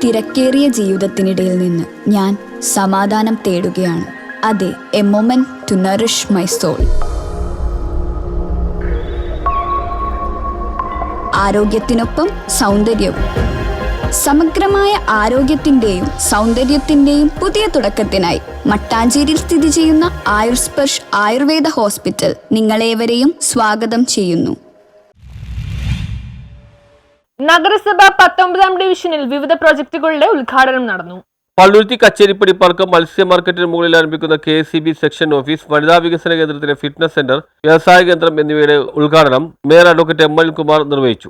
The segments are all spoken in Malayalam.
തിരക്കേറിയ ജീവിതത്തിനിടയിൽ നിന്ന് ഞാൻ സമാധാനം തേടുകയാണ്. അതെ, a moment to nourish my soul. ആരോഗ്യത്തിനൊപ്പം സൗന്ദര്യവും. സമഗ്രമായ ആരോഗ്യത്തിൻ്റെയും സൗന്ദര്യത്തിൻ്റെയും പുതിയ തുടക്കത്തിനായി മട്ടാഞ്ചേരിയിൽ സ്ഥിതി ചെയ്യുന്ന ആയുർസ്പർശ് ആയുർവേദ ഹോസ്പിറ്റൽ നിങ്ങളേവരെയും സ്വാഗതം ചെയ്യുന്നു. നഗരസഭ 19ാം ഡിവിഷനിൽ വിവിധ പ്രോജക്ടുകളുടെ ഉദ്ഘാടനം നടന്നു. പള്ളുരുത്തി കച്ചേരിപ്പടി പാർക്ക്, മത്സ്യ മാർക്കറ്റിന് മുകളിൽ ആരംഭിക്കുന്ന KCB സെക്ഷൻ ഓഫീസ്, വനിതാ വികസന കേന്ദ്രത്തിലെ ഫിറ്റ്നസ് സെന്റർ, വ്യവസായ കേന്ദ്രം എന്നിവയുടെ ഉദ്ഘാടനം മേയർ അഡ്വക്കേറ്റ് ML കുമാർ നിർവഹിച്ചു.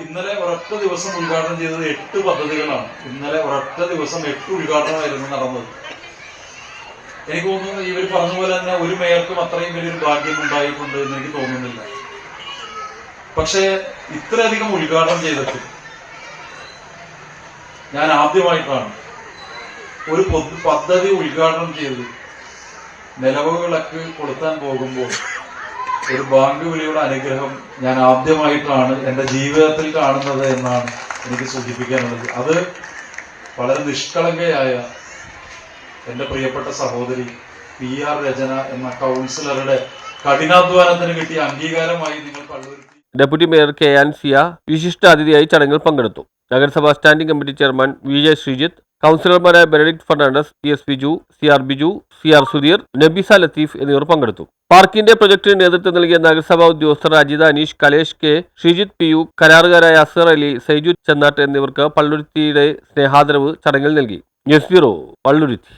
ഇന്നലെ ഒരൊറ്റ ദിവസം ഉദ്ഘാടനം ചെയ്തത് 8 പദ്ധതികളാണ്. ഇന്നലെ ഒരൊറ്റ ദിവസം 8 ഉദ്ഘാടനമായിരുന്നു നടന്നത്. എനിക്ക് തോന്നുന്നു ഇവർ പറഞ്ഞ പോലെ തന്നെ ഒരു മേയർക്കും അത്രയും വലിയൊരു ഭാഗ്യം ഉണ്ടായിട്ടുണ്ട് എന്ന് എനിക്ക് തോന്നുന്നില്ല. പക്ഷേ ഇത്രയധികം ഉദ്ഘാടനം ചെയ്തിട്ട് ഞാൻ ആദ്യമായിട്ടാണ് ഒരു പദ്ധതി ഉദ്ഘാടനം ചെയ്ത് നിലവുകളൊക്കെ കൊളുത്താൻ പോകുമ്പോൾ ഒരു ബാങ്ക് വിളിയുടെ അനുഗ്രഹം ഞാൻ ആദ്യമായിട്ടാണ് എൻ്റെ ജീവിതത്തിൽ കാണുന്നത് എന്നാണ് എനിക്ക് സൂചിപ്പിക്കാനുള്ളത്. അത് വളരെ നിഷ്കളങ്കയായ എൻ്റെ പ്രിയപ്പെട്ട സഹോദരി PR രചന എന്ന കൗൺസിലറുടെ കഠിനാധ്വാനത്തിന് കിട്ടിയ അംഗീകാരമായി നിങ്ങൾ Palluruthy. Deputy mayor K. Ansiya വിശിഷ്ട അതിഥിയായി ചടങ്ങിൽ പങ്കെടുത്തു. നഗരസഭാ standing committee chairman VJ Sreejith, കൗൺസിലർമാരായ Benedict Fernandez, PS Biju, CR Biju, CR Sudheer, Nabisa Latheef എന്നിവർ പങ്കെടുത്തു. പാർക്കിന്റെ പ്രൊജക്ടിന് നേതൃത്വം നൽകിയ നഗരസഭാ ഉദ്യോഗസ്ഥർ അജിത അനീഷ്, കലേഷ് K, ശ്രീജിത്ത് PU, കരാറുകാരായ അസർ അലി, സൈജു ചെന്നാട്ട് എന്നിവർക്ക് പള്ളുരുത്തിയുടെ സ്നേഹാദരവ് ചടങ്ങിൽ നൽകി. News bureau, Palluruthy.